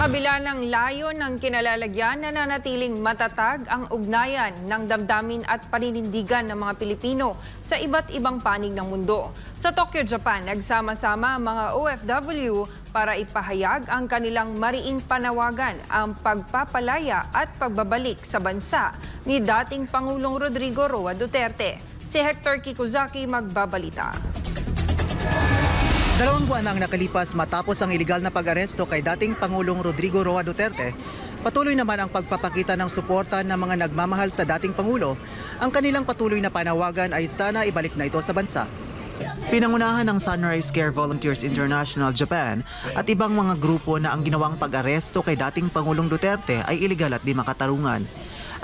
Sa kabila ng layo ng kinalalagyan, nananatiling matatag ang ugnayan ng damdamin at paninindigan ng mga Pilipino sa iba't ibang panig ng mundo. Sa Tokyo, Japan, nagsama-sama ang mga OFW para ipahayag ang kanilang mariing panawagan, ang pagpapalaya at pagbabalik sa bansa ni dating Pangulong Rodrigo Roa Duterte. Si Hector Kikuzaki magbabalita. 2 buwan ang nakalipas matapos ang iligal na pag-aresto kay dating Pangulong Rodrigo Roa Duterte, patuloy naman ang pagpapakita ng suporta ng mga nagmamahal sa dating Pangulo. Ang kanilang patuloy na panawagan ay sana ibalik na ito sa bansa. Pinangunahan ng Sunrise Care Volunteers International Japan at ibang mga grupo na ang ginawang pag-aresto kay dating Pangulong Duterte ay iligal at di makatarungan.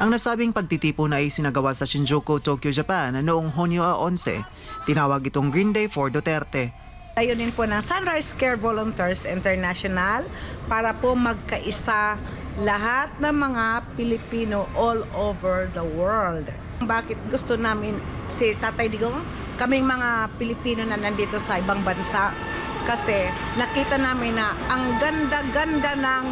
Ang nasabing pagtitipon ay sinagawa sa Shinjuku, Tokyo, Japan noong Hunyo 11. Tinawag itong Green Day for Duterte. Layunin po ng Sunrise Care Volunteers International para po magkaisa lahat ng mga Pilipino all over the world. Bakit gusto namin si Tatay Digong, kaming mga Pilipino na nandito sa ibang bansa, kasi nakita namin na ang ganda-ganda ng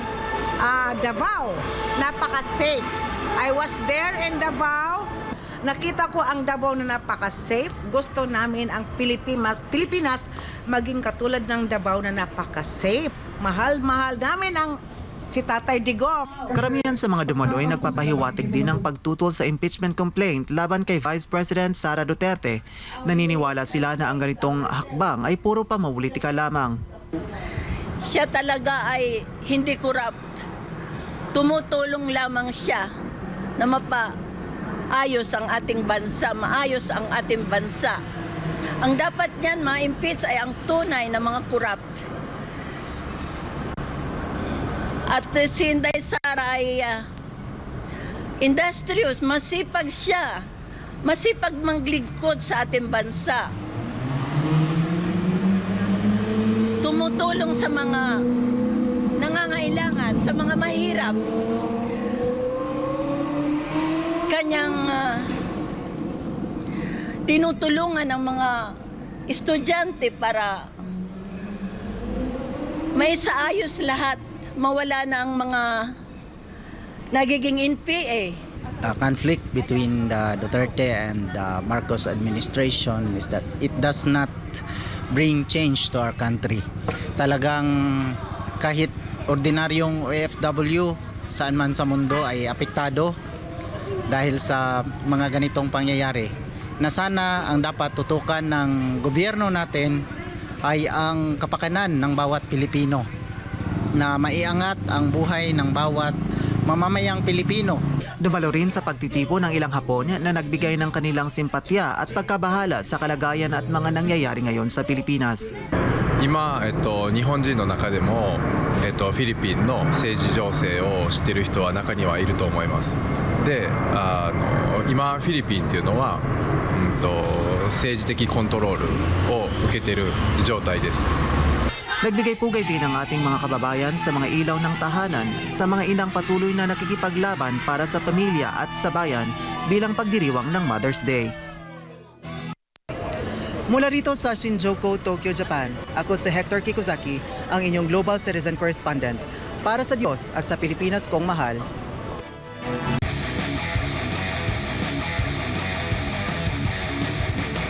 Davao, napaka-safe. I was there in Davao. Nakita ko ang Davao na napaka-safe. Gusto namin ang Pilipinas maging katulad ng Davao na napaka-safe. Mahal-mahal namin ang si Tatay Digong. Karamihan sa mga dumalo ay nagpapahiwatig din ng pagtutol sa impeachment complaint laban kay Vice President Sara Duterte. Naniniwala sila na ang ganitong hakbang ay puro pamumulitika lamang. Siya talaga ay hindi corrupt. Tumutulong lamang siya na maayos ang ating bansa, maayos ang ating bansa. Ang dapat niyan ma-impeach ay ang tunay na mga corrupt. At si Inday Sara ay industrious, masipag siya. Masipag manglingkod sa ating bansa. Tumutulong sa mga nangangailangan, sa mga mahirap. Kanyang tinutulungan ng mga estudyante para may saayos lahat, mawala na ang mga nagiging NPA. The conflict between the Duterte and the Marcos administration is that it does not bring change to our country. Talagang kahit ordinaryong OFW saan man sa mundo ay apektado dahil sa mga ganitong pangyayari, na sana ang dapat tutukan ng gobyerno natin ay ang kapakanan ng bawat Pilipino, na maiangat ang buhay ng bawat mamamayang Pilipino. Dumalo rin sa pagtitipon ng ilang Hapon na nagbigay ng kanilang simpatya at pagkabahala sa kalagayan at mga nangyayari ngayon sa Pilipinas. 今、日本人の中でも、フィリピンの政治情勢を知っている人は中にはいると思います。で、今フィリピンっていうのは、政治的コントロールを受けている状態です。 Nagbigay pugay din ang ating mga kababayan sa mga ilaw ng tahanan sa mga inang patuloy na nakikipaglaban para sa pamilya at sa bayan bilang pagdiriwang ng Mother's Day. Mula rito sa Shinjuku, Tokyo, Japan, ako si Hector Kikuzaki, ang inyong Global Citizen Correspondent. Para sa Diyos at sa Pilipinas kong mahal,